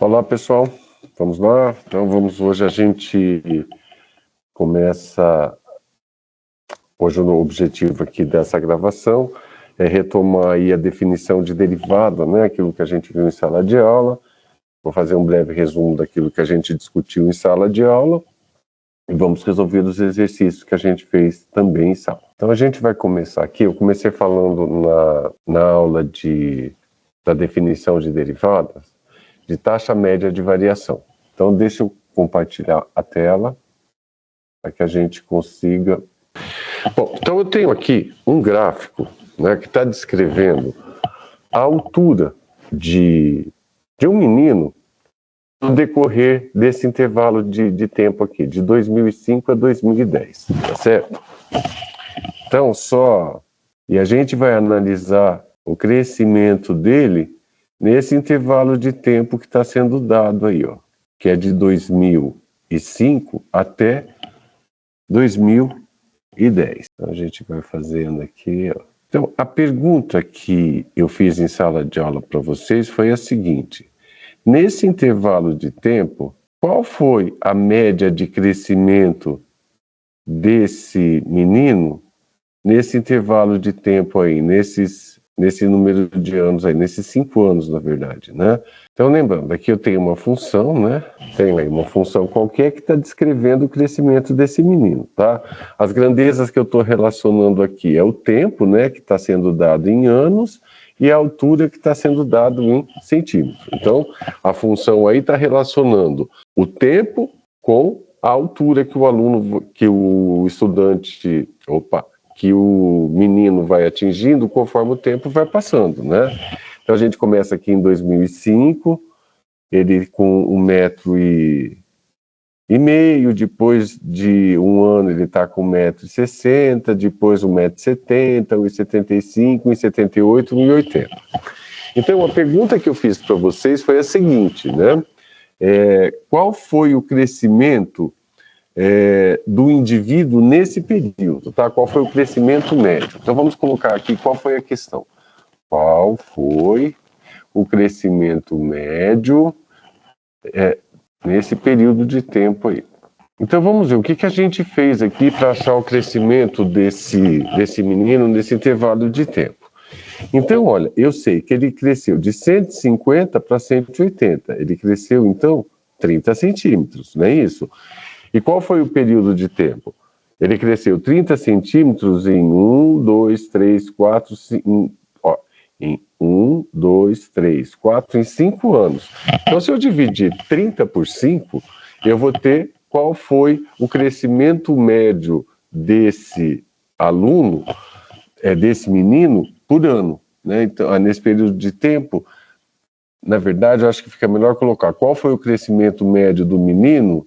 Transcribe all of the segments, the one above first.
Olá pessoal, vamos lá. Então hoje a gente começa, hoje o objetivo aqui dessa gravação é retomar aí a definição de derivada, né, aquilo que a gente viu em sala de aula. Vou fazer um breve resumo daquilo que a gente discutiu em sala de aula e vamos resolver os exercícios que a gente fez também em sala. Então a gente vai começar aqui, eu comecei falando na aula da definição de derivadas, de taxa média de variação. Então, deixa eu compartilhar a tela para que a gente consiga... Bom, então eu tenho aqui um gráfico, né, que está descrevendo a altura de um menino no decorrer desse intervalo de tempo aqui, de 2005 a 2010, tá certo? Então, e a gente vai analisar o crescimento dele nesse intervalo de tempo que está sendo dado aí, ó, que é de 2005 até 2010. Então a gente vai fazendo aqui, ó. Então, a pergunta que eu fiz em sala de aula para vocês foi a seguinte: nesse intervalo de tempo, qual foi a média de crescimento desse menino nesse intervalo de tempo aí, nesse número de anos aí, nesses 5 anos, na verdade, né? Então, lembrando, aqui eu tenho uma função, né? Tem aí uma função qualquer que está descrevendo o crescimento desse menino, tá? As grandezas que eu estou relacionando aqui é o tempo, né, que está sendo dado em anos, e a altura que está sendo dado em centímetros. Então, a função aí está relacionando o tempo com a altura que o estudante, que o menino vai atingindo conforme o tempo vai passando, né? Então a gente começa aqui em 2005, ele com 1,5 m, depois de um ano ele está com 1,60 m, depois 1,70 m, 1,75 m, 1,78 m, 1,80 m. Então a pergunta que eu fiz para vocês foi a seguinte, né? Qual foi o crescimento do indivíduo nesse período, tá? Qual foi o crescimento médio? Então vamos colocar aqui qual foi a questão. Qual foi o crescimento médio nesse período de tempo aí? Então vamos ver o que a gente fez aqui para achar o crescimento desse menino nesse intervalo de tempo. Então, olha, eu sei que ele cresceu de 150 para 180. Ele cresceu, então, 30 centímetros, não é isso? E qual foi o período de tempo? Ele cresceu 30 centímetros em 1, 2, 3, 4, 5... em 1, 2, 3, 4, em 5 anos. Então, se eu dividir 30 por 5, eu vou ter qual foi o crescimento médio desse aluno, desse menino, por ano, né? Então, nesse período de tempo, na verdade, eu acho que fica melhor colocar qual foi o crescimento médio do menino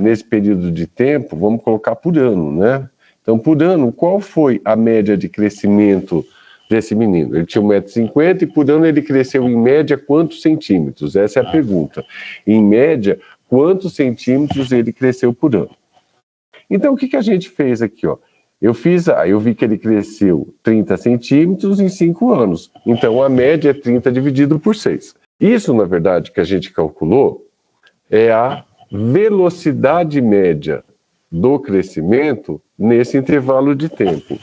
nesse período de tempo, vamos colocar por ano, né? Então, por ano, qual foi a média de crescimento desse menino? Ele tinha 1,50 m e por ano ele cresceu em média quantos centímetros? Essa é a pergunta. Em média, quantos centímetros ele cresceu por ano? Então, o que a gente fez aqui, ó? Eu vi que ele cresceu 30 centímetros em 5 anos. Então, a média é 30 dividido por 6. Isso, na verdade, que a gente calculou é a velocidade média do crescimento nesse intervalo de tempo.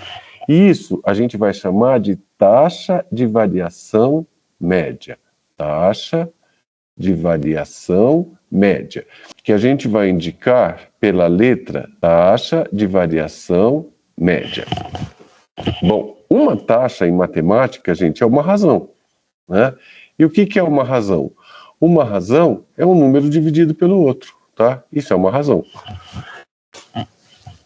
Isso a gente vai chamar de taxa de variação média. Taxa de variação média, que a gente vai indicar pela letra taxa de variação média. Bom, uma taxa em matemática, gente, é uma razão, né? E o que é uma razão? Uma razão é um número dividido pelo outro, tá? Isso é uma razão.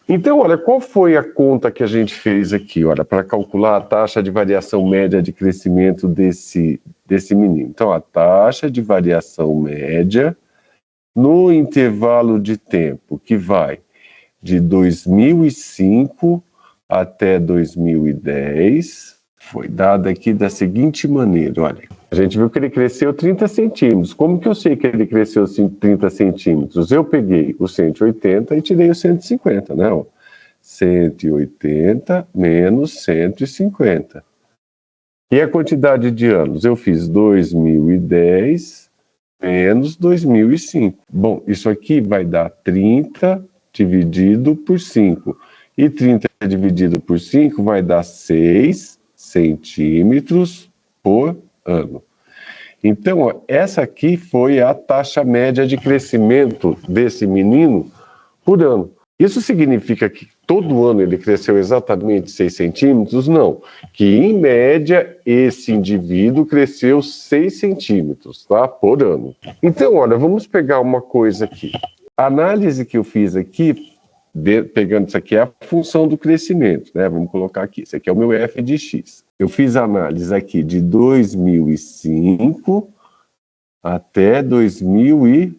Então, olha, qual foi a conta que a gente fez aqui, olha, para calcular a taxa de variação média de crescimento desse menino? Então, a taxa de variação média no intervalo de tempo que vai de 2005 até 2010, foi dada aqui da seguinte maneira, olha. A gente viu que ele cresceu 30 centímetros. Como que eu sei que ele cresceu 30 centímetros? Eu peguei o 180 e tirei o 150, né? 180 menos 150. E a quantidade de anos? Eu fiz 2010 menos 2005. Bom, isso aqui vai dar 30 dividido por 5. E 30 dividido por 5 vai dar 6 centímetros por ano. Então, ó, essa aqui foi a taxa média de crescimento desse menino por ano. Isso significa que todo ano ele cresceu exatamente 6 centímetros? Não. Que, em média, esse indivíduo cresceu 6 centímetros, tá? Por ano. Então, olha, vamos pegar uma coisa aqui. A análise que eu fiz aqui, pegando isso aqui, é a função do crescimento, né? Vamos colocar aqui. Isso aqui é o meu f de x. Eu fiz a análise aqui de 2005 até 2010.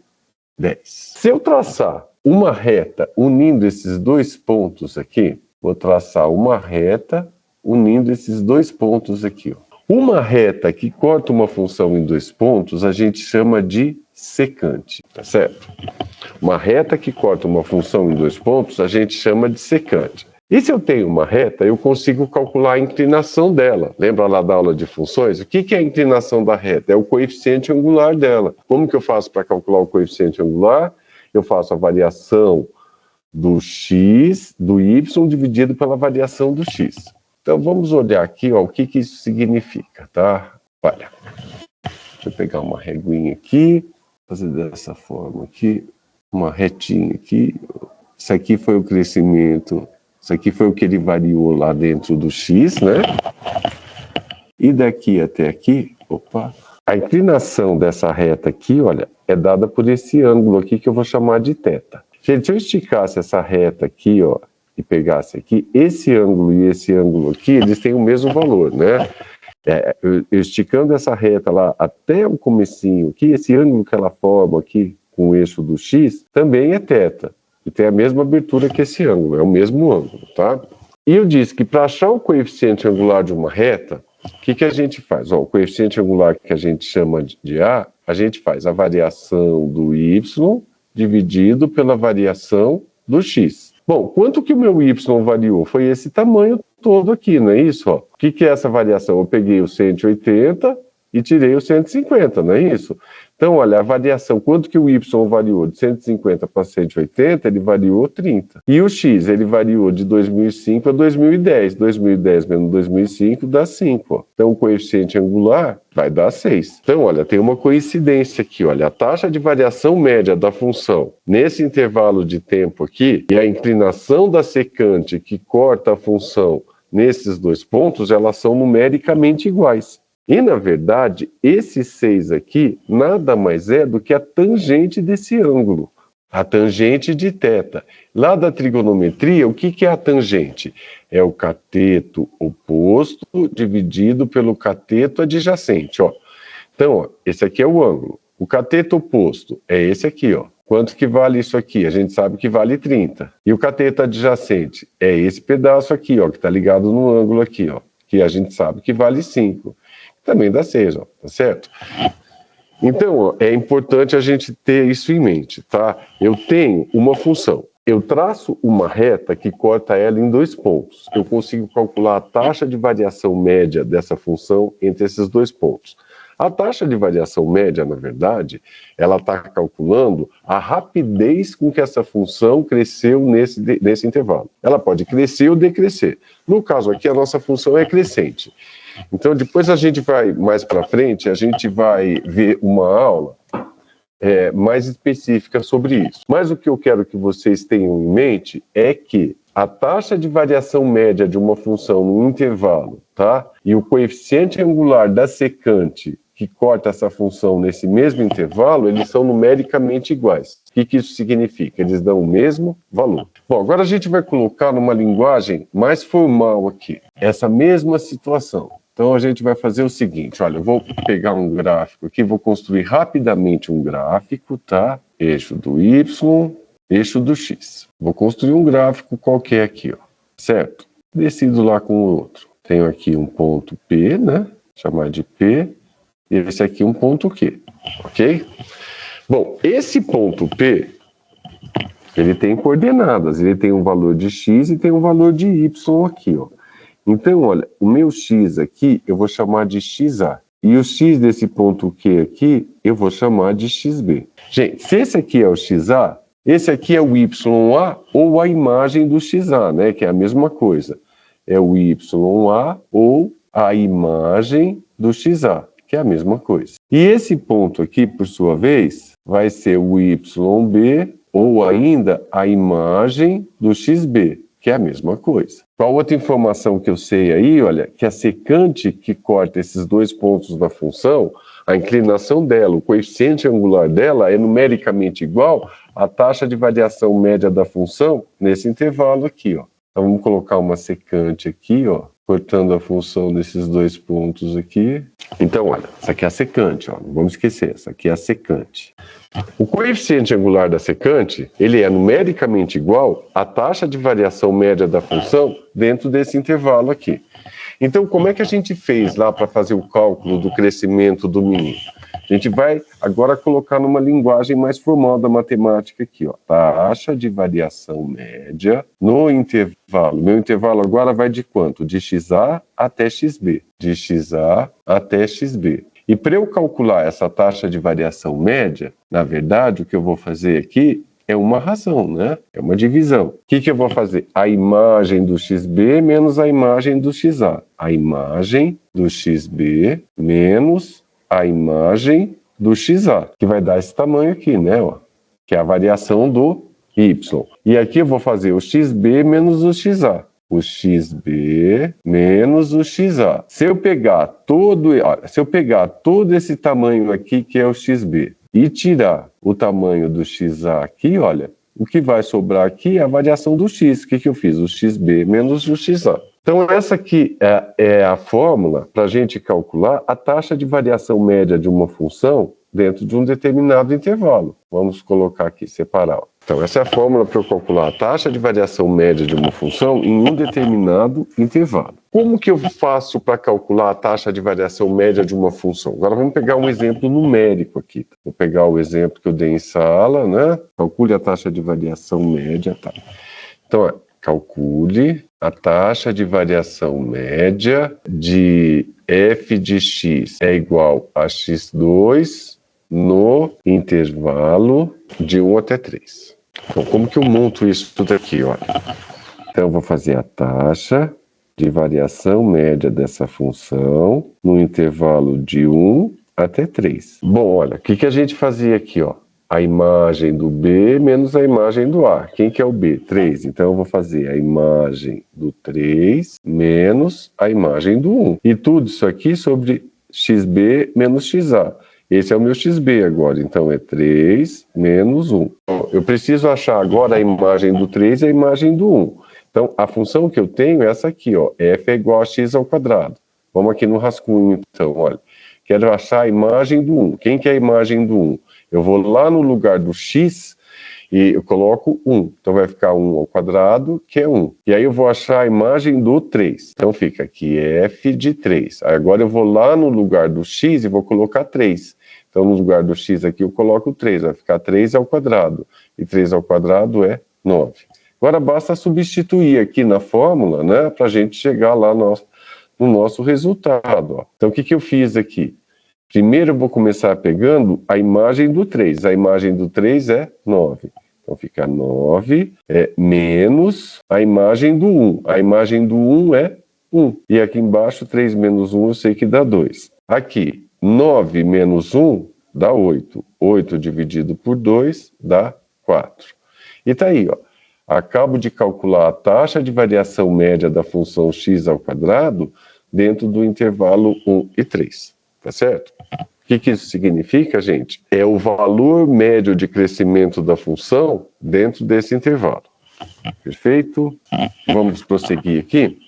Se eu traçar uma reta unindo esses dois pontos aqui, vou traçar uma reta unindo esses dois pontos aqui, ó. Uma reta que corta uma função em dois pontos, a gente chama de secante, tá certo? Uma reta que corta uma função em dois pontos, a gente chama de secante. E se eu tenho uma reta, eu consigo calcular a inclinação dela. Lembra lá da aula de funções? O que é a inclinação da reta? É o coeficiente angular dela. Como que eu faço para calcular o coeficiente angular? Eu faço a variação do x, do y, dividido pela variação do x. Então, vamos olhar aqui, ó, o que isso significa, tá? Olha, deixa eu pegar uma reguinha aqui, fazer dessa forma aqui, uma retinha aqui. Isso aqui foi o crescimento, isso aqui foi o que ele variou lá dentro do x, né? E daqui até aqui, opa, a inclinação dessa reta aqui, olha, é dada por esse ângulo aqui que eu vou chamar de θ. Gente, se eu esticasse essa reta aqui, ó, e pegasse aqui, esse ângulo e esse ângulo aqui, eles têm o mesmo valor, né? Eu esticando essa reta lá até o comecinho aqui, esse ângulo que ela forma aqui com o eixo do x, também é θ. E tem a mesma abertura que esse ângulo, é o mesmo ângulo, tá? E eu disse que para achar o coeficiente angular de uma reta, o que a gente faz? Ó, o coeficiente angular que a gente chama de A, a gente faz a variação do y dividido pela variação do x. Bom, quanto que o meu y variou? Foi esse tamanho todo aqui, não é isso? Ó? O que é essa variação? Eu peguei o 180 e tirei o 150, não é isso? Então, olha, a variação, quanto que o y variou? De 150 para 180, ele variou 30. E o x, ele variou de 2005 a 2010. 2010 menos 2005 dá 5. Ó. Então, o coeficiente angular vai dar 6. Então, olha, tem uma coincidência aqui. Olha, a taxa de variação média da função nesse intervalo de tempo aqui e a inclinação da secante que corta a função nesses dois pontos, elas são numericamente iguais. E, na verdade, esse 6 aqui nada mais é do que a tangente desse ângulo, a tangente de θ. Lá da trigonometria, o que é a tangente? É o cateto oposto dividido pelo cateto adjacente. Ó. Então, ó, esse aqui é o ângulo. O cateto oposto é esse aqui. Ó. Quanto que vale isso aqui? A gente sabe que vale 30. E o cateto adjacente é esse pedaço aqui, ó, que está ligado no ângulo aqui, ó, que a gente sabe que vale 5. Também dá 6, ó, tá certo? Então, ó, é importante a gente ter isso em mente, tá? Eu tenho uma função, eu traço uma reta que corta ela em dois pontos. Eu consigo calcular a taxa de variação média dessa função entre esses dois pontos. A taxa de variação média, na verdade, ela está calculando a rapidez com que essa função cresceu nesse intervalo. Ela pode crescer ou decrescer. No caso aqui, a nossa função é crescente. Então, depois a gente vai, mais para frente, a gente vai ver uma aula mais específica sobre isso. Mas o que eu quero que vocês tenham em mente é que a taxa de variação média de uma função no intervalo, tá? E o coeficiente angular da secante que corta essa função nesse mesmo intervalo, eles são numericamente iguais. O que isso significa? Eles dão o mesmo valor. Bom, agora a gente vai colocar numa linguagem mais formal aqui, essa mesma situação. Então a gente vai fazer o seguinte, olha, eu vou pegar um gráfico aqui, vou construir rapidamente um gráfico, tá? Eixo do y, eixo do x. Vou construir um gráfico qualquer aqui, ó, certo? Decido lá com o outro. Tenho aqui um ponto P, né? Chamar de P, e esse aqui um ponto Q, ok? Bom, esse ponto P, ele tem coordenadas, ele tem um valor de x e tem um valor de y aqui, ó. Então, olha, o meu x aqui eu vou chamar de xa. E o x desse ponto Q aqui, eu vou chamar de xb. Gente, se esse aqui é o xa, esse aqui é o YA ou a imagem do XA, né? Que é a mesma coisa. É o YA ou a imagem do XA, que é a mesma coisa. E esse ponto aqui, por sua vez, vai ser o YB ou ainda a imagem do XB, que é a mesma coisa. Qual outra informação que eu sei aí, olha, que a secante que corta esses dois pontos da função, a inclinação dela, o coeficiente angular dela é numericamente igual à taxa de variação média da função nesse intervalo aqui, ó. Então vamos colocar uma secante aqui, ó, cortando a função desses dois pontos aqui. Então, olha, essa aqui é a secante, ó, não vamos esquecer, essa aqui é a secante. O coeficiente angular da secante, ele é numericamente igual à taxa de variação média da função dentro desse intervalo aqui. Então, como é que a gente fez lá para fazer o cálculo do crescimento do menino? A gente vai agora colocar numa linguagem mais formal da matemática aqui, ó. Taxa de variação média no intervalo. Meu intervalo agora vai de quanto? De XA até XB. De XA até XB. E para eu calcular essa taxa de variação média, na verdade, o que eu vou fazer aqui é uma razão, né? É uma divisão. O que eu vou fazer? A imagem do XB menos a imagem do XA. A imagem do XB menos a imagem do XA, que vai dar esse tamanho aqui, né? Ó, que é a variação do Y. E aqui eu vou fazer o XB menos o XA. O XB menos o XA. Se eu pegar todo esse tamanho aqui, que é o XB, e tirar o tamanho do XA aqui, olha, o que vai sobrar aqui é a variação do X. O que eu fiz? O XB menos o XA. Então, essa aqui é a fórmula para a gente calcular a taxa de variação média de uma função dentro de um determinado intervalo. Vamos colocar aqui, separar. Então, essa é a fórmula para eu calcular a taxa de variação média de uma função em um determinado intervalo. Como que eu faço para calcular a taxa de variação média de uma função? Agora vamos pegar um exemplo numérico aqui. Vou pegar o exemplo que eu dei em sala, né? Calcule a taxa de variação média, tá? Então, calcule a taxa de variação média de f de x é igual a x2 no intervalo de 1 até 3. Então, como que eu monto isso tudo aqui? Olha. Então, eu vou fazer a taxa de variação média dessa função no intervalo de 1 até 3. Bom, olha, o que a gente fazia aqui, ó? A imagem do B menos a imagem do A. Quem que é o B? 3. Então, eu vou fazer a imagem do 3 menos a imagem do 1. E tudo isso aqui sobre XB menos XA. Esse é o meu XB agora, então é 3 menos 1. Eu preciso achar agora a imagem do 3 e a imagem do 1. Então, a função que eu tenho é essa aqui, ó, f é igual a x ao quadrado. Vamos aqui no rascunho, então, olha. Quero achar a imagem do 1. Quem que é a imagem do 1? Eu vou lá no lugar do x e eu coloco 1. Então, vai ficar 1 ao quadrado, que é 1. E aí eu vou achar a imagem do 3. Então, fica aqui f de 3. Aí, agora eu vou lá no lugar do x e vou colocar 3. Então, no lugar do x aqui, eu coloco 3. Vai ficar 3 ao quadrado. E 3 ao quadrado é 9. Agora, basta substituir aqui na fórmula, né? Para a gente chegar lá no nosso resultado. Ó. Então, o que eu fiz aqui? Primeiro, eu vou começar pegando a imagem do 3. A imagem do 3 é 9. Então, fica 9 menos a imagem do 1. A imagem do 1 é 1. E aqui embaixo, 3 menos 1, eu sei que dá 2. Aqui, 9 menos 1 dá 8. 8 dividido por 2 dá 4. E tá aí, ó. Acabo de calcular a taxa de variação média da função x ao quadrado dentro do intervalo 1 e 3. Tá certo? O que isso significa, gente? É o valor médio de crescimento da função dentro desse intervalo. Perfeito? Vamos prosseguir aqui.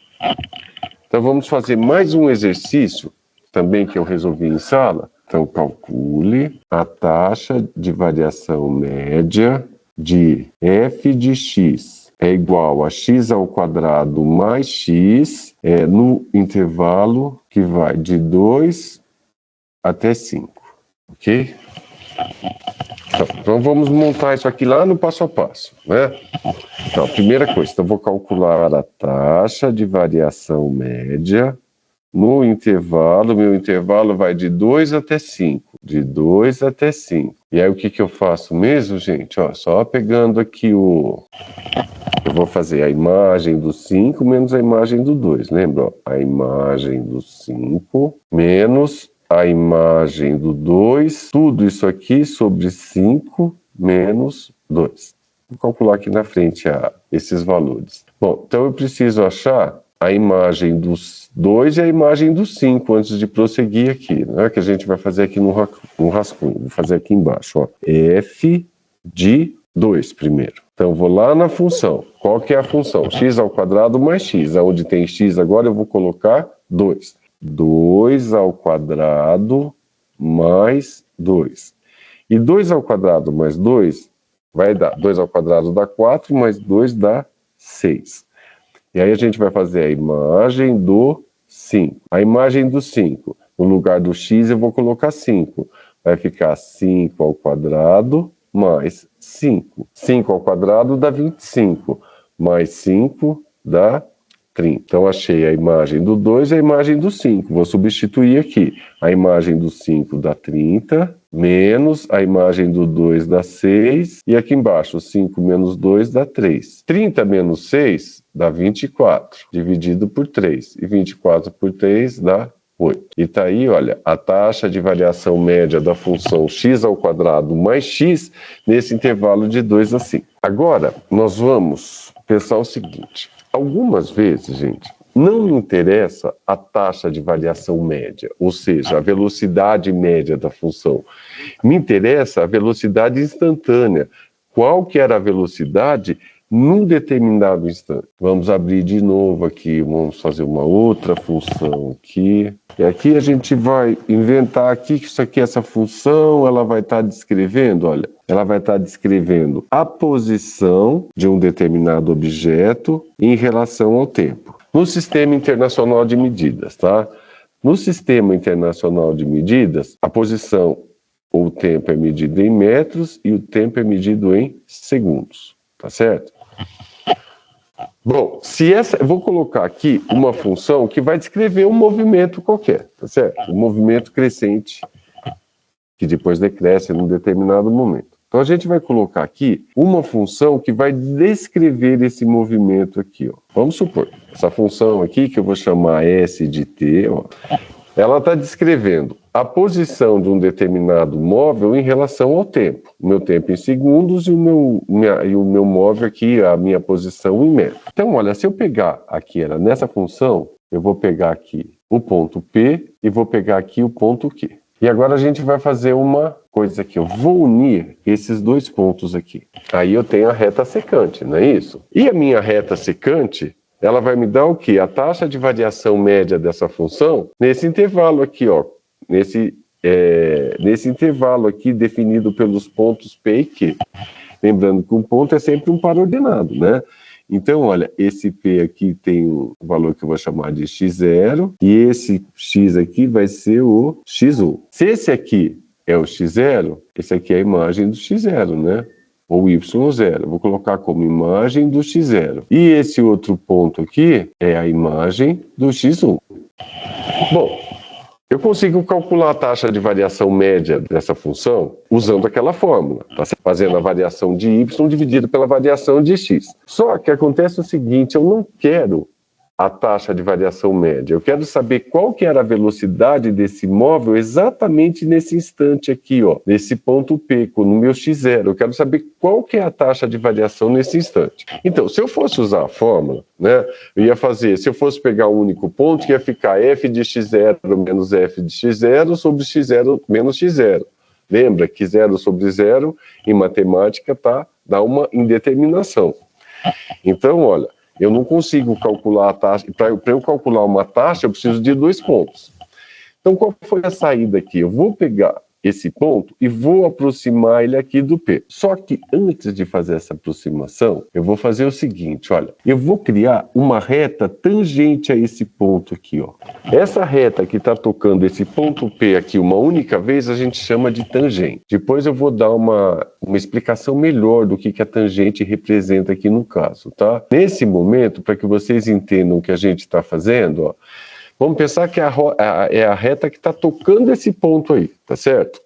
Então, vamos fazer mais um exercício, também que eu resolvi em sala. Então, calcule a taxa de variação média de f de x é igual a x ao quadrado mais x no intervalo que vai de 2 até 5, ok? Então vamos montar isso aqui lá no passo a passo, né? Então, primeira coisa, então vou calcular a taxa de variação média no intervalo, meu intervalo vai de 2 até 5. De 2 até 5. E aí o que eu faço mesmo, gente? Ó, só pegando aqui eu vou fazer a imagem do 5 menos a imagem do 2. Lembra? Ó, a imagem do 5 menos a imagem do 2. Tudo isso aqui sobre 5 menos 2. Vou calcular aqui na frente esses valores. Bom, então eu preciso achar a imagem dos 2 e a imagem do 5 antes de prosseguir aqui, né? Que a gente vai fazer aqui no rascunho. Vou fazer aqui embaixo, ó. F de 2 primeiro. Então vou lá na função. Qual que é a função? X ao quadrado mais x. Onde tem x agora eu vou colocar 2. 2 ao quadrado mais 2. E 2 ao quadrado mais 2 vai dar 2 ao quadrado dá 4, mais 2 dá 6. E aí a gente vai fazer a imagem do 5. A imagem do 5, no lugar do x eu vou colocar 5. Vai ficar 5 ao quadrado mais 5. 5 ao quadrado dá 25, mais 5 dá 30. Então achei a imagem do 2 e a imagem do 5. Vou substituir aqui. A imagem do 5 dá 30, menos a imagem do 2 dá 6. E aqui embaixo, 5 menos 2 dá 3. 30 menos 6 dá 24, dividido por 3. E 24 por 3 dá 8. E tá aí, olha, a taxa de variação média da função x ao quadrado mais x nesse intervalo de 2 a 5. Agora, nós vamos pensar o seguinte. Algumas vezes, gente, não me interessa a taxa de variação média, ou seja, a velocidade média da função. Me interessa a velocidade instantânea. Qual que era a velocidade num determinado instante? Vamos abrir de novo aqui, vamos fazer uma outra função aqui. E aqui a gente vai inventar aqui que isso aqui, essa função, ela vai estar descrevendo, olha, ela vai estar descrevendo a posição de um determinado objeto em relação ao tempo. No Sistema Internacional de Medidas, tá? No Sistema Internacional de Medidas, a posição ou o tempo é medido em metros e o tempo é medido em segundos, tá certo? Bom, eu vou colocar aqui uma função que vai descrever um movimento qualquer, tá certo? Um movimento crescente que depois decresce num determinado momento. Então a gente vai colocar aqui uma função que vai descrever esse movimento aqui, ó. Vamos supor, essa função aqui que eu vou chamar S de t, ó, ela está descrevendo a posição de um determinado móvel em relação ao tempo. O meu tempo em segundos e o meu móvel aqui, a minha posição em metros. Então, olha, se eu pegar aqui, nessa função, eu vou pegar aqui o ponto P e vou pegar aqui o ponto Q. E agora a gente vai fazer uma coisa aqui. Eu vou unir esses dois pontos aqui. Aí eu tenho a reta secante, não é isso? E a minha reta secante, ela vai me dar o quê? A taxa de variação média dessa função nesse intervalo aqui, ó. Nesse intervalo aqui definido pelos pontos P e Q. Lembrando que um ponto é sempre um par ordenado, né? Então, olha, esse P aqui tem o valor que eu vou chamar de x0 e esse x aqui vai ser o x1. Se esse aqui é o x0, esse aqui é a imagem do x0, né? Ou y0. Vou colocar como imagem do x0. E esse outro ponto aqui é a imagem do x1. Bom, eu consigo calcular a taxa de variação média dessa função usando aquela fórmula, tá? Fazendo a variação de y dividida pela variação de x. Só que acontece o seguinte, eu não quero a taxa de variação média, eu quero saber qual que era a velocidade desse móvel exatamente nesse instante aqui, ó, nesse ponto P, no meu x0. Eu quero saber qual que é a taxa de variação nesse instante. Então, se eu fosse usar a fórmula, né, eu ia fazer, se eu fosse pegar um único ponto, ia ficar f de x0 menos f de x0 sobre x0 menos x0. Lembra que 0 sobre 0 em matemática dá uma indeterminação. Então, olha, eu não consigo calcular a taxa. Para eu calcular uma taxa, eu preciso de dois pontos. Então, qual foi a saída aqui? Eu vou pegar esse ponto e vou aproximar ele aqui do P. Só que antes de fazer essa aproximação, eu vou fazer o seguinte, olha. Eu vou criar uma reta tangente a esse ponto aqui, ó. Essa reta que está tocando esse ponto P aqui uma única vez, a gente chama de tangente. Depois eu vou dar uma explicação melhor do que a tangente representa aqui no caso, tá? Nesse momento, para que vocês entendam o que a gente está fazendo, ó, Vamos pensar que é a reta que está tocando esse ponto aí, tá certo?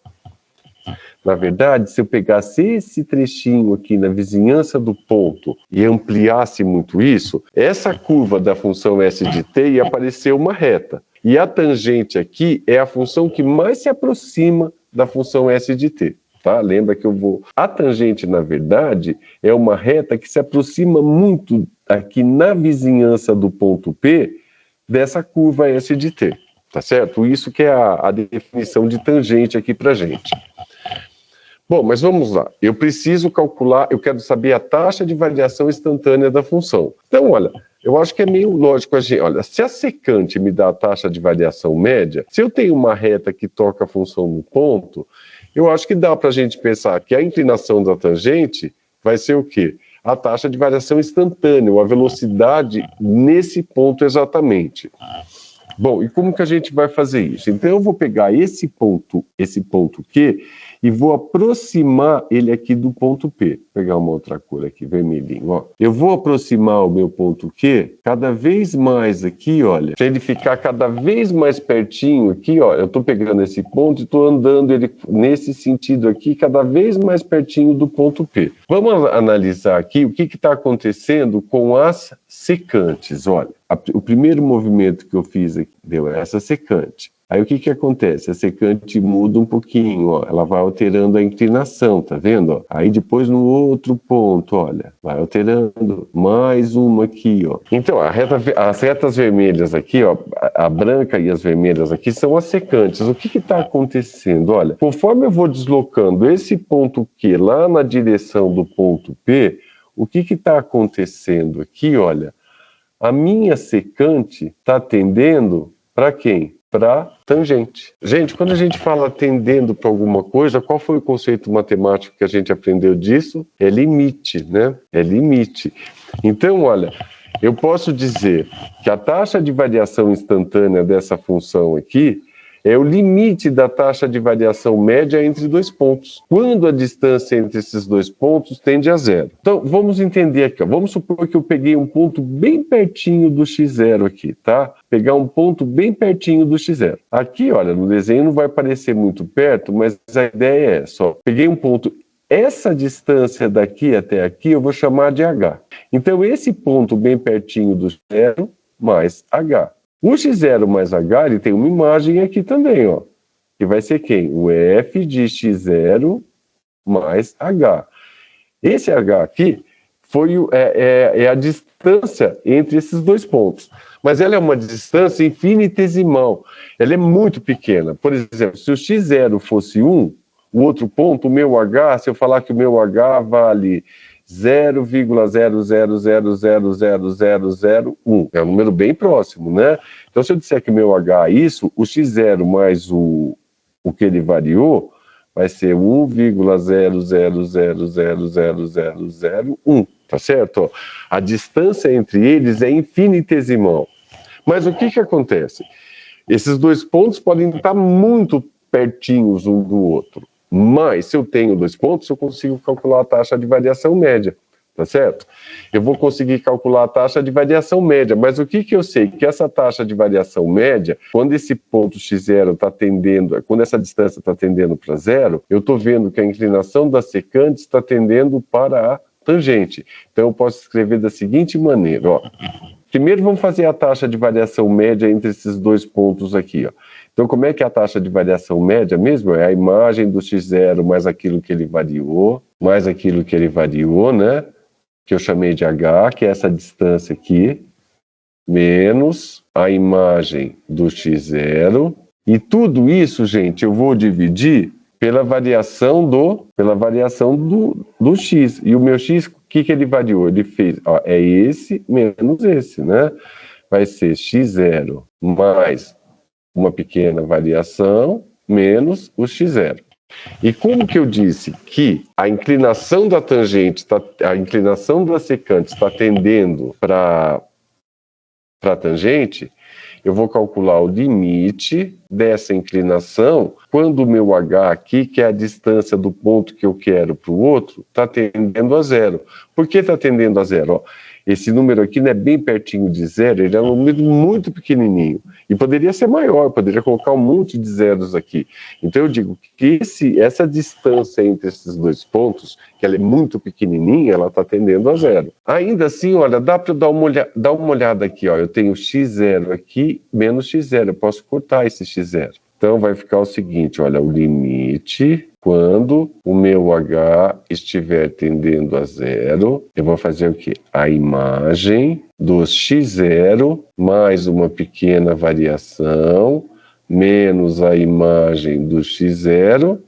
Na verdade, se eu pegasse esse trechinho aqui na vizinhança do ponto e ampliasse muito isso, essa curva da função S de t ia aparecer uma reta. E a tangente aqui é a função que mais se aproxima da função S de t. Tá? Lembra que a tangente, na verdade, é uma reta que se aproxima muito aqui na vizinhança do ponto P dessa curva S de t. Tá certo? Isso que é a definição de tangente aqui pra gente. Bom, mas vamos lá. Eu preciso calcular, eu quero saber a taxa de variação instantânea da função. Então, olha, eu acho que é meio lógico a gente... Olha, se a secante me dá a taxa de variação média, se eu tenho uma reta que toca a função no ponto, eu acho que dá para a gente pensar que a inclinação da tangente vai ser o quê? A taxa de variação instantânea, ou a velocidade nesse ponto exatamente. Bom, e como que a gente vai fazer isso? Então eu vou pegar esse ponto Q e vou aproximar ele aqui do ponto P. Vou pegar uma outra cor aqui, vermelhinho, ó. Eu vou aproximar o meu ponto Q cada vez mais aqui, olha, para ele ficar cada vez mais pertinho aqui, ó. Eu estou pegando esse ponto e estou andando ele nesse sentido aqui, cada vez mais pertinho do ponto P. Vamos analisar aqui o que está acontecendo com as secantes, olha. O primeiro movimento que eu fiz aqui deu essa secante. Aí o que acontece? A secante muda um pouquinho, ó, ela vai alterando a inclinação, tá vendo? Ó? Aí depois no outro ponto, olha, vai alterando, mais uma aqui, ó. Então, as retas vermelhas aqui, ó, a branca e as vermelhas aqui são as secantes. O que está acontecendo? Olha, conforme eu vou deslocando esse ponto Q lá na direção do ponto P, o que está acontecendo aqui, olha? A minha secante está tendendo para quem? Para tangente. Gente, quando a gente fala tendendo para alguma coisa, qual foi o conceito matemático que a gente aprendeu disso? É limite, né? É limite. Então, olha, eu posso dizer que a taxa de variação instantânea dessa função aqui é o limite da taxa de variação média entre dois pontos, quando a distância entre esses dois pontos tende a zero. Então, vamos entender aqui, ó. Vamos supor que eu peguei um ponto bem pertinho do x0 aqui, tá? Pegar um ponto bem pertinho do x0. Aqui, olha, no desenho não vai parecer muito perto, mas a ideia é essa, ó. Peguei um ponto, essa distância daqui até aqui eu vou chamar de h. Então, esse ponto bem pertinho do zero mais h. O x0 mais h, ele tem uma imagem aqui também, ó. Que vai ser quem? O f de x0 mais h. Esse h aqui é a distância entre esses dois pontos. Mas ela é uma distância infinitesimal. Ela é muito pequena. Por exemplo, se o x0 fosse 1, o outro ponto, o meu h, se eu falar que o meu h vale 0,000000001. É um número bem próximo, né? Então, se eu disser que o meu H é isso, o x0 mais o que ele variou vai ser 1,000000001, tá certo? Ó, a distância entre eles é infinitesimal. Mas o que acontece? Esses dois pontos podem estar muito pertinhos um do outro. Mas, se eu tenho dois pontos, eu consigo calcular a taxa de variação média, tá certo? Eu vou conseguir calcular a taxa de variação média, mas o que eu sei? Que essa taxa de variação média, quando esse ponto x0 está tendendo, quando essa distância está tendendo para zero, eu estou vendo que a inclinação da secante está tendendo para a tangente. Então, eu posso escrever da seguinte maneira, ó. Primeiro, vamos fazer a taxa de variação média entre esses dois pontos aqui, ó. Então, como é que é a taxa de variação média mesmo? É a imagem do x0 mais aquilo que ele variou, né? Que eu chamei de h, que é essa distância aqui, menos a imagem do x0. E tudo isso, gente, eu vou dividir pela variação do x. E o meu x, o que ele variou? Ele fez, ó, é esse menos esse, né? Vai ser x0 mais uma pequena variação menos o x0. E como que eu disse que a inclinação da tangente, a inclinação da secante está tendendo para a tangente, eu vou calcular o limite dessa inclinação quando o meu h aqui, que é a distância do ponto que eu quero para o outro, está tendendo a zero. Por que está tendendo a zero? Ó, esse número aqui não é bem pertinho de zero, ele é um número muito pequenininho. E poderia ser maior, poderia colocar um monte de zeros aqui. Então eu digo que essa distância entre esses dois pontos, que ela é muito pequenininha, ela está tendendo a zero. Ainda assim, olha, dá para dar uma olhada aqui, ó, eu tenho x0 aqui, menos x0, eu posso cortar esse x0. Então vai ficar o seguinte, olha, o limite, quando o meu h estiver tendendo a zero, eu vou fazer o quê? A imagem do x0 mais uma pequena variação, menos a imagem do x0,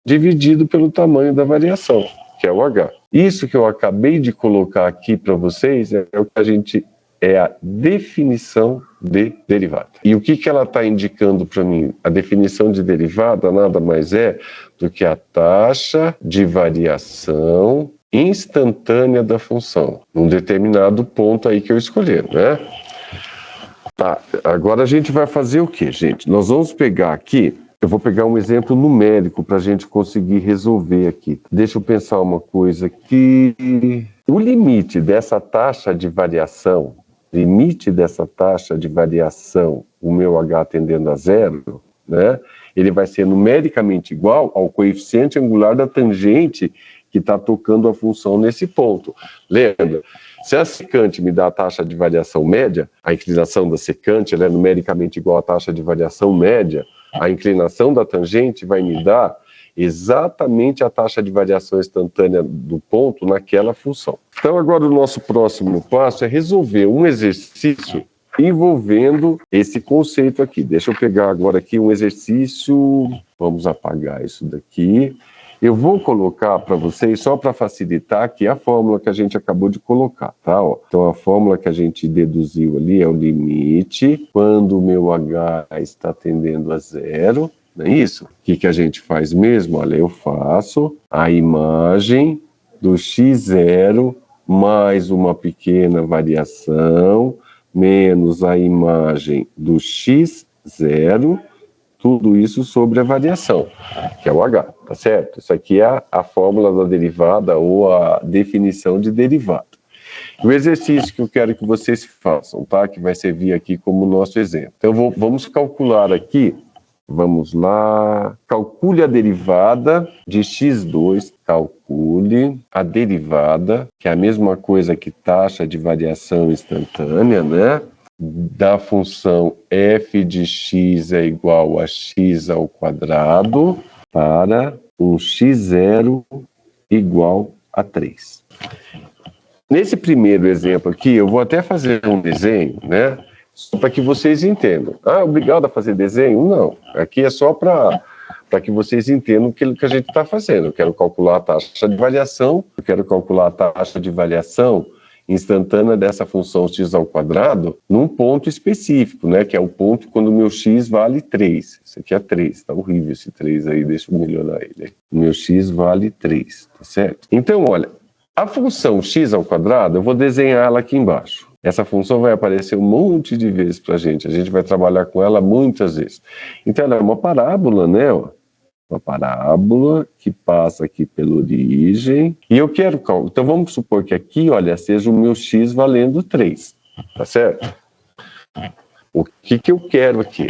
dividido pelo tamanho da variação, que é o h. Isso que eu acabei de colocar aqui para vocês é o que é a definição de derivada. E o que ela está indicando para mim? A definição de derivada nada mais é do que a taxa de variação instantânea da função, num determinado ponto aí que eu escolher, né? Tá, agora a gente vai fazer o quê, gente? Nós vamos pegar aqui, eu vou pegar um exemplo numérico para a gente conseguir resolver aqui. Deixa eu pensar uma coisa aqui. O limite dessa taxa de variação, o meu h tendendo a zero, né? Ele vai ser numericamente igual ao coeficiente angular da tangente que está tocando a função nesse ponto. Lembra? Se a secante me dá a taxa de variação média, a inclinação da secante ela é numericamente igual à taxa de variação média, a inclinação da tangente vai me dar exatamente a taxa de variação instantânea do ponto naquela função. Então agora o nosso próximo passo é resolver um exercício envolvendo esse conceito aqui. Deixa eu pegar agora aqui um exercício, vamos apagar isso daqui. Eu vou colocar para vocês, só para facilitar, aqui a fórmula que a gente acabou de colocar, tá? Ó, então a fórmula que a gente deduziu ali é o limite quando o meu h está tendendo a zero, não é isso? O que a gente faz mesmo? Olha, eu faço a imagem do x0 mais uma pequena variação, menos a imagem do x0, tudo isso sobre a variação, que é o h, tá certo? Isso aqui é a fórmula da derivada ou a definição de derivada. O exercício que eu quero que vocês façam, tá? Que vai servir aqui como nosso exemplo. Então, vamos calcular aqui, vamos lá, calcule a derivada de x2, calcule a derivada, que é a mesma coisa que taxa de variação instantânea, né? Da função f de x é igual a x ao quadrado para um x0 igual a 3. Nesse primeiro exemplo aqui, eu vou até fazer um desenho, né? Para que vocês entendam. Ah, obrigado a fazer desenho? Não. Aqui é só para que vocês entendam aquilo que a gente está fazendo. Eu quero calcular a taxa de variação, instantânea dessa função x ao quadrado num ponto específico, né? Que é o ponto quando o meu x vale 3. Isso aqui é 3, tá horrível esse 3 aí, deixa eu melhorar ele. O meu x vale 3, tá certo? Então, olha, a função x ao quadrado, eu vou desenhar ela aqui embaixo. Essa função vai aparecer um monte de vezes para a gente vai trabalhar com ela muitas vezes. Então, ela é uma parábola, né? Uma parábola que passa aqui pela origem. E eu quero calcular. Então vamos supor que aqui, olha, seja o meu x valendo 3. Tá certo? O que eu quero aqui?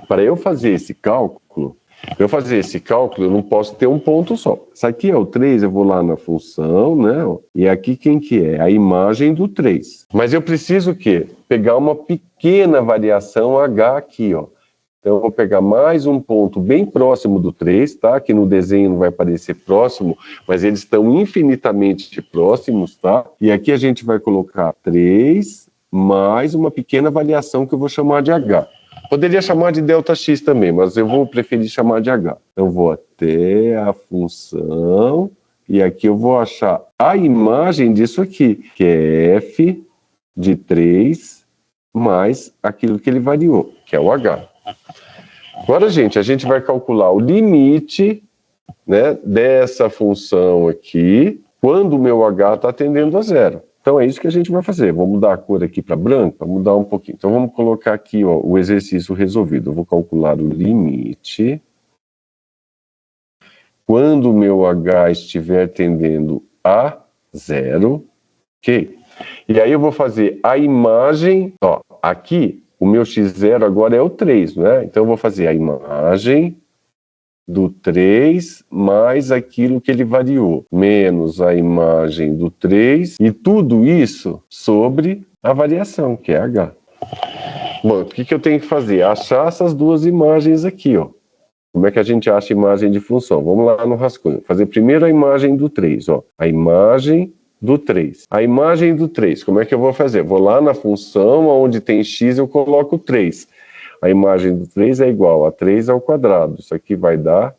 Para eu fazer esse cálculo, eu não posso ter um ponto só. Isso aqui é o 3, eu vou lá na função, né? E aqui quem que é? A imagem do 3. Mas eu preciso o quê? Pegar uma pequena variação h aqui, ó. Então, eu vou pegar mais um ponto bem próximo do 3, tá? Que no desenho não vai parecer próximo, mas eles estão infinitamente próximos, tá? E aqui a gente vai colocar 3 mais uma pequena variação que eu vou chamar de h. Poderia chamar de ΔX também, mas eu vou preferir chamar de h. Então, vou até a função e aqui eu vou achar a imagem disso aqui, que é f de 3 mais aquilo que ele variou, que é o h. Agora, gente, a gente vai calcular o limite, né, dessa função aqui, quando o meu h está tendendo a zero. Então, é isso que a gente vai fazer. Vou mudar a cor aqui para branco, para mudar um pouquinho. Então, vamos colocar aqui, ó, o exercício resolvido. Eu vou calcular o limite quando o meu h estiver tendendo a zero, ok? E aí eu vou fazer a imagem, ó, aqui o meu x0 agora é o 3, né? Então eu vou fazer a imagem do 3 mais aquilo que ele variou, menos a imagem do 3, e tudo isso sobre a variação, que é h. Bom, o que eu tenho que fazer? Achar essas duas imagens aqui, ó. Como é que a gente acha a imagem de função? Vamos lá no rascunho. Fazer primeiro a imagem do 3, ó. A imagem do 3. A imagem do 3, como é que eu vou fazer? Vou lá na função, onde tem x, eu coloco 3. A imagem do 3 é igual a 3 ao quadrado. Isso aqui vai dar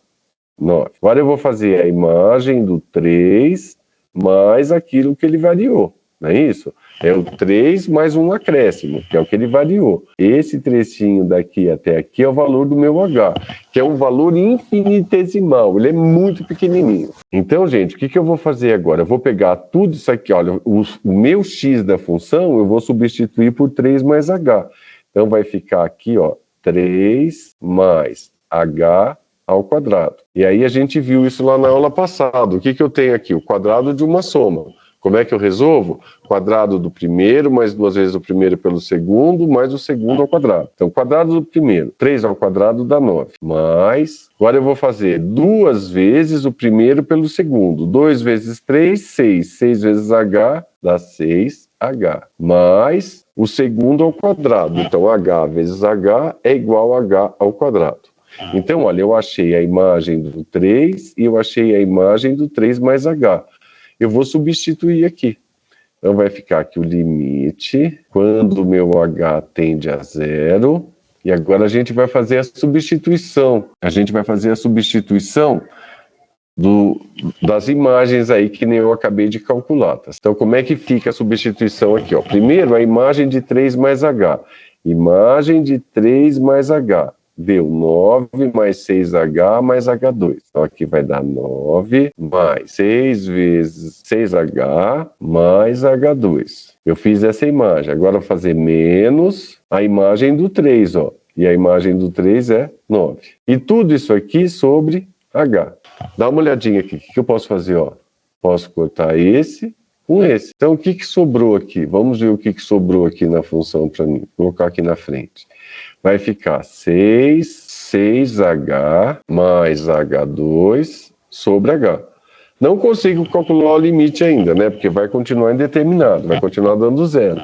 9. Agora eu vou fazer a imagem do 3 mais aquilo que ele variou. Não é isso? É o 3 mais um acréscimo, que é o que ele variou. Esse trechinho daqui até aqui é o valor do meu h, que é um valor infinitesimal. Ele é muito pequenininho. Então, gente, o que eu vou fazer agora? Eu vou pegar tudo isso aqui, olha, o meu x da função, eu vou substituir por 3 mais h. Então, vai ficar aqui, ó, 3 mais h ao quadrado. E aí a gente viu isso lá na aula passada. O que eu tenho aqui? O quadrado de uma soma. Como é que eu resolvo? Quadrado do primeiro, mais 2 vezes o primeiro pelo segundo, mais o segundo ao quadrado. Então, quadrado do primeiro, 3 ao quadrado dá 9. Mais, agora eu vou fazer 2 vezes o primeiro pelo segundo. 2 vezes 3, 6. 6 vezes h dá 6h. Mais o segundo ao quadrado. Então, h vezes h é igual a h ao quadrado. Então, olha, eu achei a imagem do 3 e eu achei a imagem do 3 mais h. Eu vou substituir aqui. Então vai ficar aqui o limite, quando o meu h tende a 0, e agora a gente vai fazer a substituição. A gente vai fazer a substituição das imagens aí que nem eu acabei de calcular. Tá? Então como é que fica a substituição aqui? Ó? Primeiro a imagem de 3 mais h. Imagem de 3 mais h. Deu 9 mais 6h mais h2. Então aqui vai dar 9 mais 6 vezes 6h mais h2. Eu fiz essa imagem. Agora eu vou fazer menos a imagem do 3, ó. E a imagem do 3 é 9. E tudo isso aqui sobre h. Dá uma olhadinha aqui. O que eu posso fazer, ó? Posso cortar esse com esse. Então o que sobrou aqui? Vamos ver o que sobrou aqui na função para mim. Vou colocar aqui na frente. Vai ficar 6h mais h2 sobre h. Não consigo calcular o limite ainda, né? Porque vai continuar indeterminado, vai continuar dando 0.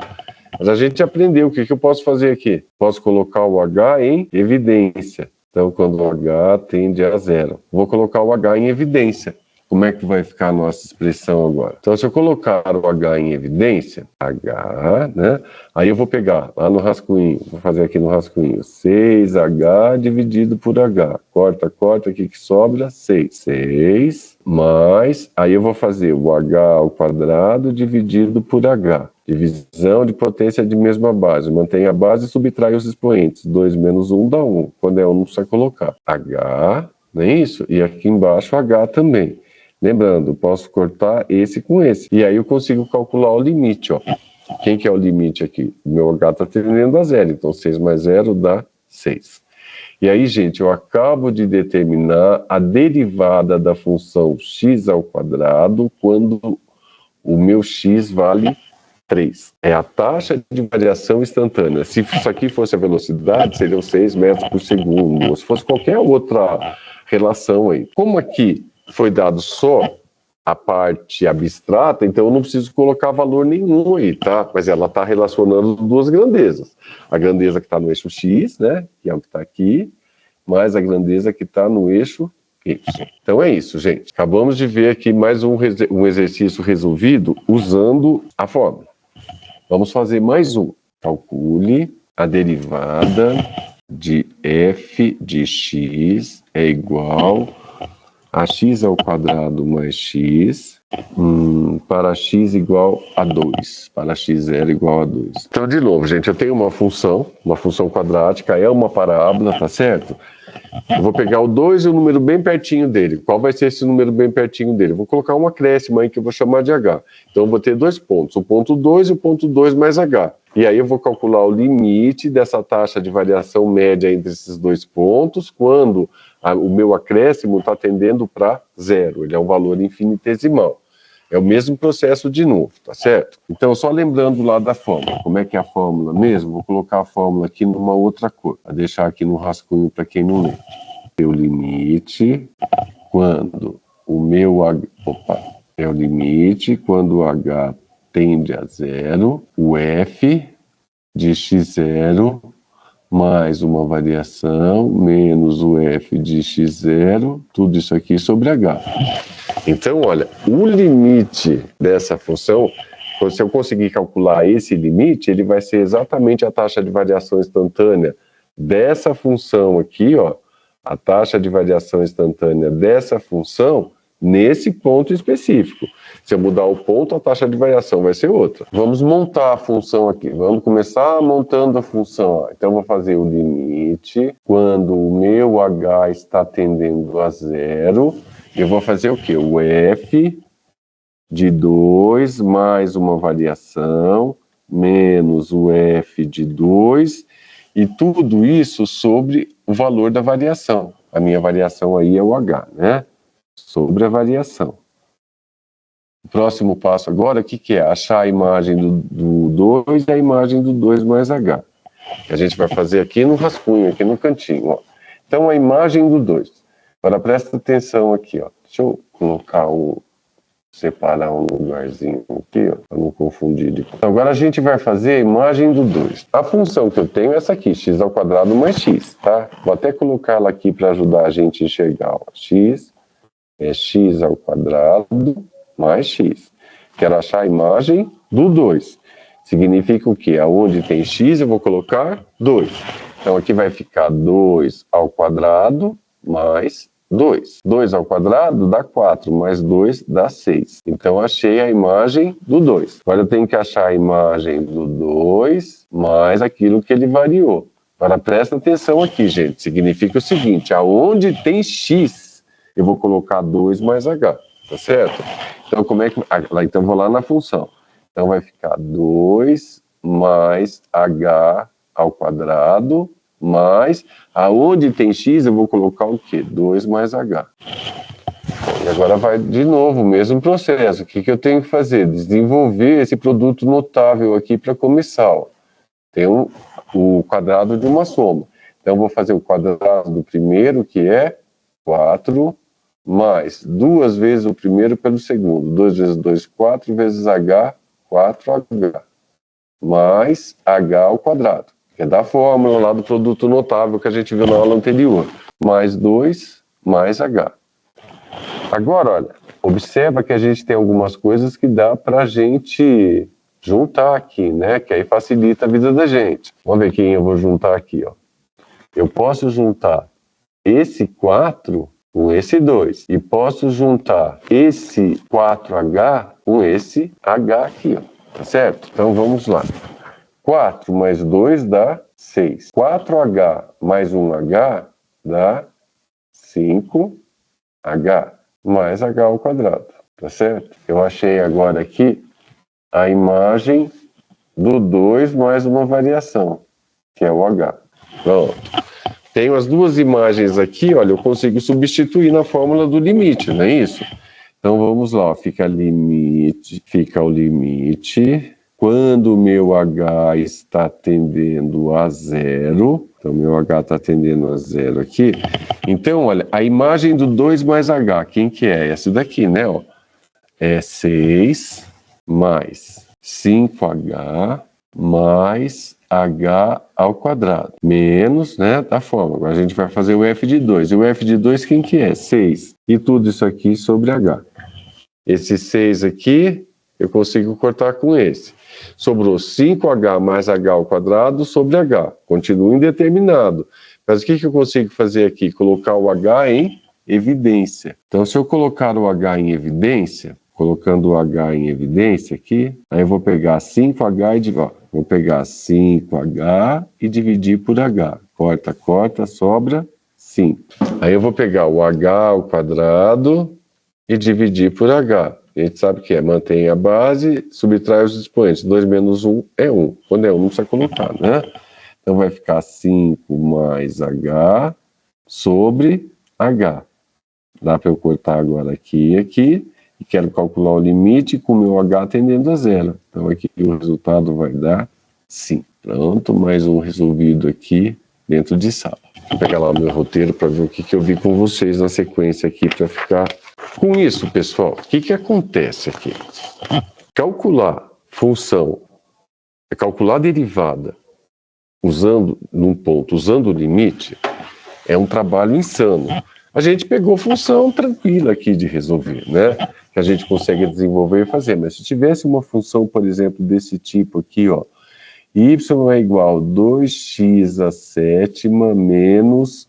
Mas a gente aprendeu o que eu posso fazer aqui. Posso colocar o h em evidência. Então, quando o h tende a 0, vou colocar o h em evidência. Como é que vai ficar a nossa expressão agora? Então, se eu colocar o h em evidência, h, né? Aí eu vou pegar lá no rascunho, vou fazer aqui no rascunho, 6h dividido por h. Corta, corta, aqui que sobra, 6. 6 mais, aí eu vou fazer o h ao quadrado dividido por h. Divisão de potência de mesma base. Mantém a base e subtrai os expoentes. 2 menos 1 dá 1. Quando é 1, não precisa colocar. H, não é isso? E aqui embaixo h também. Lembrando, posso cortar esse com esse. E aí eu consigo calcular o limite, ó. Quem que é o limite aqui? O meu h está tendendo a 0. Então, 6 mais 0 dá 6. E aí, gente, eu acabo de determinar a derivada da função x ao quadrado quando o meu x vale 3. É a taxa de variação instantânea. Se isso aqui fosse a velocidade, seriam 6 metros por segundo. Ou se fosse qualquer outra relação aí. Como aqui foi dado só a parte abstrata, então eu não preciso colocar valor nenhum aí, tá? Mas ela está relacionando duas grandezas. A grandeza que está no eixo x, né? Que é o que está aqui, mais a grandeza que está no eixo y. Então é isso, gente. Acabamos de ver aqui mais um exercício resolvido usando a fórmula. Vamos fazer mais um. Calcule a derivada de f de x é igual a x ao quadrado mais x para x igual a 2, para x0 igual a 2. Então, de novo, gente, eu tenho uma função quadrática, é uma parábola, tá certo? Eu vou pegar o 2 e o número bem pertinho dele. Qual vai ser esse número bem pertinho dele? Eu vou colocar um acréscimo aí que eu vou chamar de h. Então, eu vou ter dois pontos, o ponto 2 e o ponto 2 mais h. E aí eu vou calcular o limite dessa taxa de variação média entre esses dois pontos quando o meu acréscimo está tendendo para 0. Ele é um valor infinitesimal. É o mesmo processo de novo, tá certo? Então, só lembrando lá da fórmula. Como é que é a fórmula mesmo? Vou colocar a fórmula aqui numa outra cor. Vou deixar aqui no rascunho para quem não lê. O limite quando o meu H... Opa! É o limite quando o H tende a zero, o F de x0 mais uma variação menos o F de x0, tudo isso aqui sobre H. Então, olha, o limite dessa função, se eu conseguir calcular esse limite, ele vai ser exatamente a taxa de variação instantânea dessa função aqui, ó, a taxa de variação instantânea dessa função nesse ponto específico. Se eu mudar o ponto, a taxa de variação vai ser outra. Vamos montar a função aqui. Vamos começar montando a função. Ó. Então, eu vou fazer o limite quando o meu H está tendendo a zero. Eu vou fazer o quê? O F de 2 mais uma variação menos o F de 2 e tudo isso sobre o valor da variação. A minha variação aí é o H, né? Sobre a variação. O próximo passo agora, o que é? Achar a imagem do 2 e a imagem do 2 mais H. Que a gente vai fazer aqui no rascunho, aqui no cantinho. Ó. Então, a imagem do 2. Agora, presta atenção aqui. Ó. Deixa eu colocar separar um lugarzinho aqui, para não confundir. Então, agora a gente vai fazer a imagem do 2. A função que eu tenho é essa aqui, x² mais x, tá? Vou até colocar ela aqui para ajudar a gente a enxergar. Ó. X é x² mais x. Quero achar a imagem do 2. Significa o quê? Aonde tem x eu vou colocar 2. Então aqui vai ficar 2² mais 2. 2² dá 4, mais 2 dá 6. Então achei a imagem do 2. Agora eu tenho que achar a imagem do 2 mais aquilo que ele variou. Agora presta atenção aqui, gente. Significa o seguinte, aonde tem x, eu vou colocar 2 mais h, tá certo? Então, como é que... Então, vou lá na função. Então, vai ficar 2 mais h² mais... Aonde tem x, eu vou colocar o quê? 2 mais h. Bom, e agora vai de novo o mesmo processo. O que eu tenho que fazer? Desenvolver esse produto notável aqui para começar. Ó. Tem o quadrado de uma soma. Então, eu vou fazer o quadrado do primeiro, que é 4... mais 2 vezes o primeiro pelo segundo. 2 vezes 2, 4 vezes h, 4h. Mais h², que é da fórmula lá do produto notável que a gente viu na aula anterior. Mais 2, mais h. Agora, olha, observa que a gente tem algumas coisas que dá para a gente juntar aqui, né? Que aí facilita a vida da gente. Vamos ver quem eu vou juntar aqui, ó. Eu posso juntar esse 4... com esse 2. E posso juntar esse 4h com esse h aqui, ó. Tá certo? Então vamos lá. 4 mais 2 dá 6. 4h mais 1h dá 5h mais h². Tá certo? Eu achei agora aqui a imagem do 2 mais uma variação, que é o h. Pronto. Tenho as duas imagens aqui, olha, eu consigo substituir na fórmula do limite, não é isso? Então vamos lá, ó, fica o limite, quando o meu H está tendendo a zero, então meu H está tendendo a zero aqui, então olha, a imagem do 2 mais H, quem que é? Essa daqui, né? Ó. É 6 mais 5H mais h² menos, né, da forma. Agora a gente vai fazer o f de 2. E o f de 2 quem que é? 6. E tudo isso aqui sobre h. Esse 6 aqui eu consigo cortar com esse. Sobrou 5h mais h² sobre h. Continua indeterminado. Mas o que eu consigo fazer aqui? Colocar o h em evidência. Então se eu colocar o h em evidência, colocando o h em evidência aqui, aí eu vou pegar 5h e vou pegar 5h e dividir por h. Corta, corta, sobra 5. Aí eu vou pegar o h² e dividir por h. A gente sabe que é mantém a base, subtrai os expoentes. 2 menos 1 é 1. Quando é 1 não precisa colocar, né? Então vai ficar 5 mais h sobre h. Dá para eu cortar agora aqui e aqui. e quero calcular o limite com o meu h tendendo a zero. Então aqui o resultado vai dar sim. Pronto, mais um resolvido aqui dentro de sala. Vou pegar lá o meu roteiro para ver o que eu vi com vocês na sequência aqui para ficar... Com isso, pessoal, o que acontece aqui? Calcular função, calcular a derivada usando num ponto, usando o limite, é um trabalho insano. A gente pegou função tranquila aqui de resolver, né? Que a gente consegue desenvolver e fazer. Mas se tivesse uma função, por exemplo, desse tipo aqui, ó, y é igual a 2x à sétima menos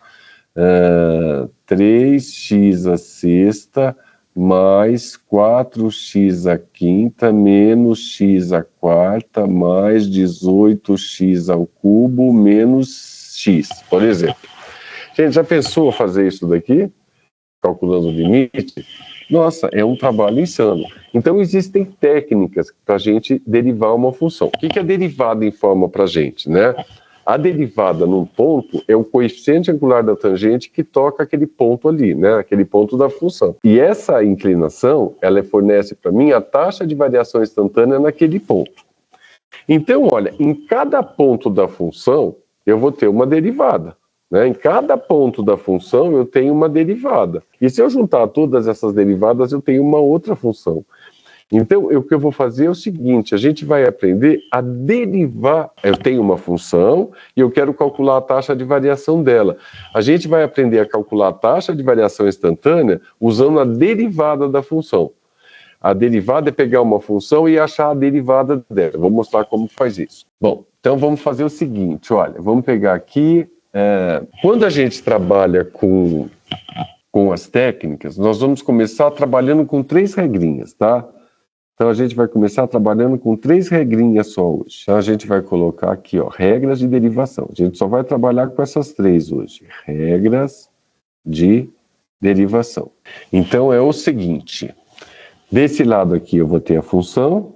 3x à sexta mais 4x à quinta menos x à quarta mais 18x ao cubo menos x, por exemplo. Gente, já pensou fazer isso daqui? Calculando o limite? Nossa, é um trabalho insano. Então, existem técnicas para a gente derivar uma função. O que a derivada informa para a gente, né? A derivada num ponto é o coeficiente angular da tangente que toca aquele ponto ali, né? Aquele ponto da função. E essa inclinação, ela fornece para mim a taxa de variação instantânea naquele ponto. Então, olha, em cada ponto da função, eu vou ter uma derivada. Né? Em cada ponto da função, eu tenho uma derivada. E se eu juntar todas essas derivadas, eu tenho uma outra função. Então, o que eu vou fazer é o seguinte, a gente vai aprender a derivar. Eu tenho uma função e eu quero calcular a taxa de variação dela. A gente vai aprender a calcular a taxa de variação instantânea usando a derivada da função. A derivada é pegar uma função e achar a derivada dela. Eu vou mostrar como faz isso. Bom, então vamos fazer o seguinte, olha, vamos pegar aqui... Quando a gente trabalha com as técnicas, nós vamos começar trabalhando com 3 regrinhas, tá? Então a gente vai começar trabalhando com 3 regrinhas só hoje. Então a gente vai colocar aqui, ó, regras de derivação. A gente só vai trabalhar com essas 3 hoje. Regras de derivação. Então é o seguinte, desse lado aqui eu vou ter a função,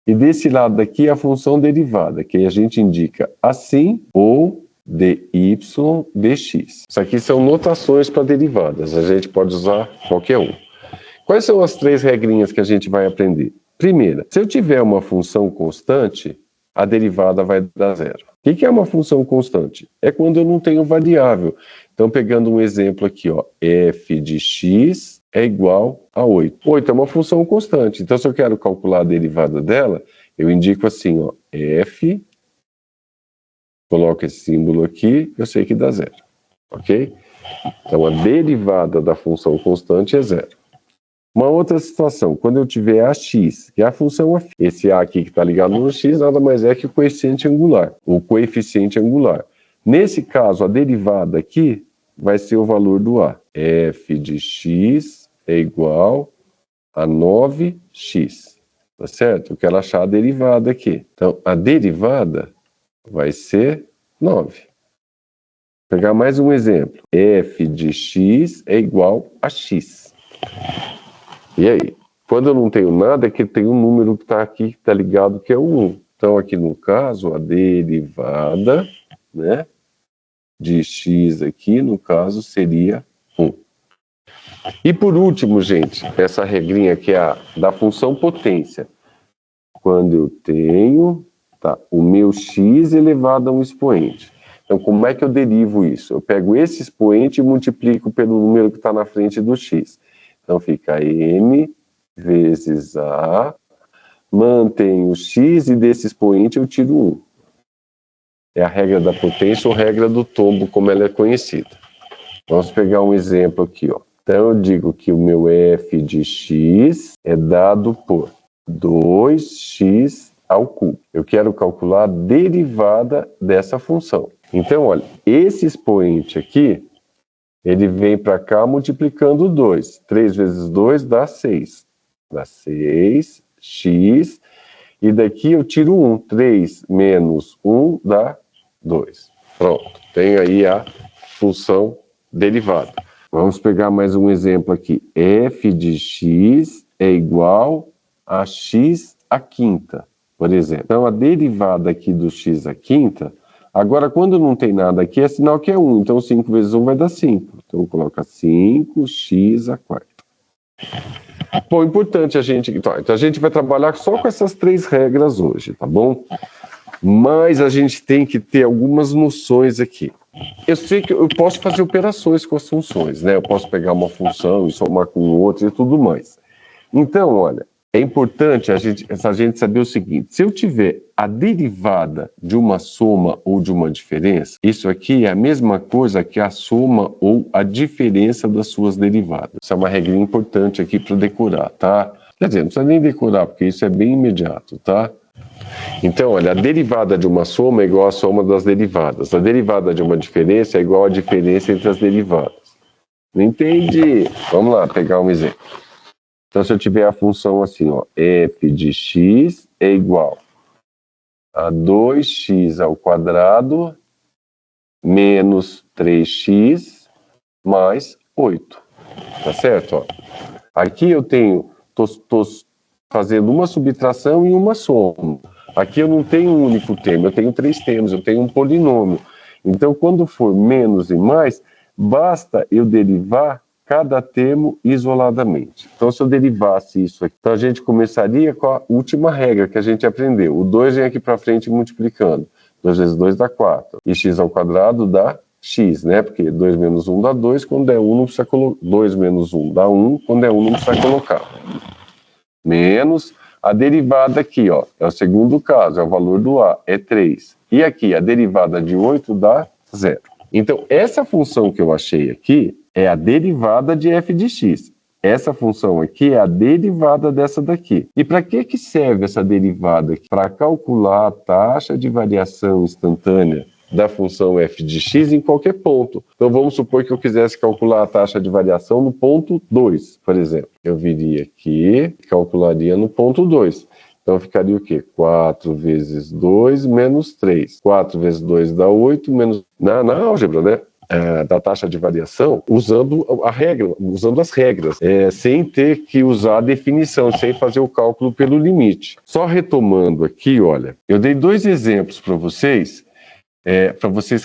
e desse lado aqui a função derivada, que a gente indica assim ou dy dx. Isso aqui são notações para derivadas, a gente pode usar qualquer um. Quais são as 3 regrinhas que a gente vai aprender? Primeira, se eu tiver uma função constante, a derivada vai dar zero. O que é uma função constante? É quando eu não tenho variável. Então, pegando um exemplo aqui, ó, f de x é igual a 8. 8 é uma função constante, então se eu quero calcular a derivada dela, eu indico assim, ó, f... Coloco esse símbolo aqui, eu sei que dá zero, ok? Então, a derivada da função constante é zero. Uma outra situação, quando eu tiver ax, que é a função a, esse a aqui que está ligado no x, nada mais é que o coeficiente angular, o coeficiente angular. Nesse caso, a derivada aqui vai ser o valor do a. F de x é igual a 9x, tá certo? Eu quero achar a derivada aqui. Então, a derivada vai ser 9. Vou pegar mais um exemplo. F de x é igual a x. E aí? Quando eu não tenho nada, é que tem um número que está aqui, que está ligado, que é o 1. Então, aqui no caso, a derivada, né, de x aqui, no caso, seria 1. E por último, gente, essa regrinha que é a da função potência. Quando eu tenho... Tá, o meu x elevado a um expoente. Então, como é que eu derivo isso? Eu pego esse expoente e multiplico pelo número que está na frente do x. Então, fica m vezes a, mantenho o x e desse expoente eu tiro 1. É a regra da potência ou regra do tombo, como ela é conhecida. Vamos pegar um exemplo aqui, ó. Então, eu digo que o meu f de x é dado por 2x ao cubo. Eu quero calcular a derivada dessa função. Então, olha, esse expoente aqui, ele vem para cá multiplicando 2. 3 vezes 2 dá 6. Dá 6x. E daqui eu tiro 1. 3 menos 1 dá 2. Pronto. Tem aí a função derivada. Vamos pegar mais um exemplo aqui. F de x é igual a x à quinta. Por exemplo, então a derivada aqui do x à quinta, agora quando não tem nada aqui é sinal que é 1, então 5 vezes 1 vai dar 5. Então coloca 5x à quarta. Bom, importante a gente... Então a gente vai trabalhar só com essas 3 regras hoje, tá bom? Mas a gente tem que ter algumas noções aqui. Eu sei que eu posso fazer operações com as funções, né? Eu posso pegar uma função e somar com outra e tudo mais. Então, olha, é importante a gente saber o seguinte: se eu tiver a derivada de uma soma ou de uma diferença, isso aqui é a mesma coisa que a soma ou a diferença das suas derivadas. Isso é uma regrinha importante aqui para decorar, tá? Quer dizer, não precisa nem decorar, porque isso é bem imediato, tá? Então, olha, a derivada de uma soma é igual à soma das derivadas. A derivada de uma diferença é igual à diferença entre as derivadas. Não entendi? Vamos lá, pegar um exemplo. Então, se eu tiver a função assim, ó, f de x é igual a 2x ao quadrado menos 3x mais 8. Tá certo? Ó. Aqui eu tenho, tô fazendo uma subtração e uma soma. Aqui eu não tenho um único termo, eu tenho 3 termos, eu tenho um polinômio. Então, quando for menos e mais, basta eu derivar cada termo isoladamente. Então, se eu derivasse isso aqui, então a gente começaria com a última regra que a gente aprendeu. O 2 vem aqui para frente multiplicando. 2 vezes 2 dá 4. E x ao quadrado dá x, né? Porque 2 menos 1 dá 2, quando é 1 não precisa colocar. 2 menos 1 dá 1, quando é 1 não precisa colocar. Menos a derivada aqui, ó, é o segundo caso, é o valor do a, é 3. E aqui, a derivada de 8 dá 0. Então, essa função que eu achei aqui é a derivada de f de x. Essa função aqui é a derivada dessa daqui. E para que serve essa derivada aqui? Para calcular a taxa de variação instantânea da função f de x em qualquer ponto. Então, vamos supor que eu quisesse calcular a taxa de variação no ponto 2, por exemplo. Eu viria aqui e calcularia no ponto 2. Então, ficaria o quê? 4 vezes 2 menos 3. 4 vezes 2 dá 8, menos... Na álgebra, né? Da taxa de variação, usando a regra, usando as regras, sem ter que usar a definição, sem fazer o cálculo pelo limite. Só retomando aqui, olha, eu dei 2 exemplos para vocês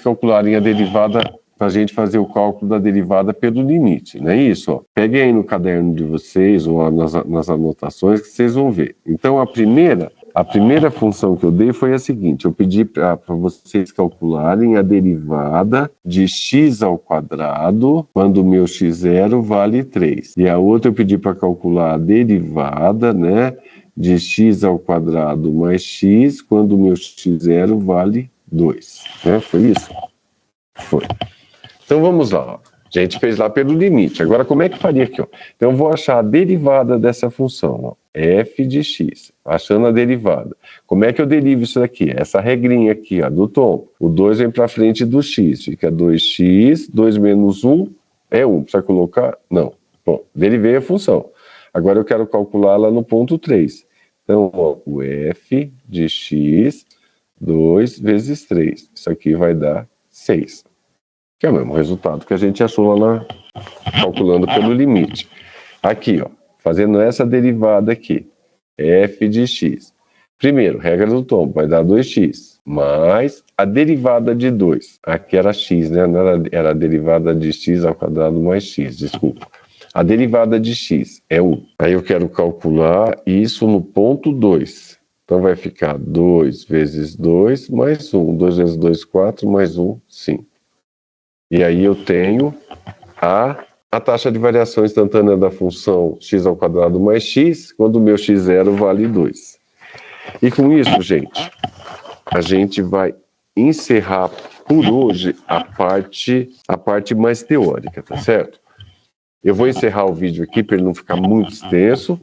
calcularem a derivada, para a gente fazer o cálculo da derivada pelo limite, não é isso? Ó. Peguem aí no caderno de vocês ou nas anotações que vocês vão ver. Então, a primeira função que eu dei foi a seguinte: eu pedi para vocês calcularem a derivada de x ao quadrado quando o meu x0 vale 3. E a outra eu pedi para calcular a derivada, né, de x ao quadrado mais x quando o meu x0 vale 2. Né? Foi isso? Foi. Então vamos lá. Ó. A gente fez lá pelo limite. Agora, como é que faria aqui? Ó? Então eu vou achar a derivada dessa função. Ó. F de x. Achando a derivada. Como é que eu derivo isso daqui? Essa regrinha aqui, ó, do tom. O 2 vem para frente do x. Fica 2x, 2 menos 1 é 1. Precisa colocar? Não. Bom, derivei a função. Agora eu quero calculá-la no ponto 3. Então, ó, o f de x... 2 vezes 3. Isso aqui vai dar 6. Que é o mesmo resultado que a gente achou lá calculando pelo limite. Aqui, ó, fazendo essa derivada aqui. F de x. Primeiro, regra do tombo, vai dar 2x. Mais a derivada de 2. Aqui era x, né? Era a derivada de x ao quadrado mais x, desculpa. A derivada de x é 1. Aí eu quero calcular isso no ponto 2. Então vai ficar 2 vezes 2 mais 1. 2 vezes 2, 4, mais 1, 5. E aí eu tenho a taxa de variação instantânea da função x ao quadrado mais x, quando o meu x0 vale 2. E com isso, gente, a gente vai encerrar por hoje a parte mais teórica, tá certo? Eu vou encerrar o vídeo aqui para ele não ficar muito extenso.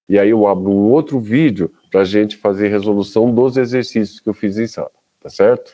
E aí eu abro um outro vídeo para a gente fazer resolução dos exercícios que eu fiz em sala, tá certo?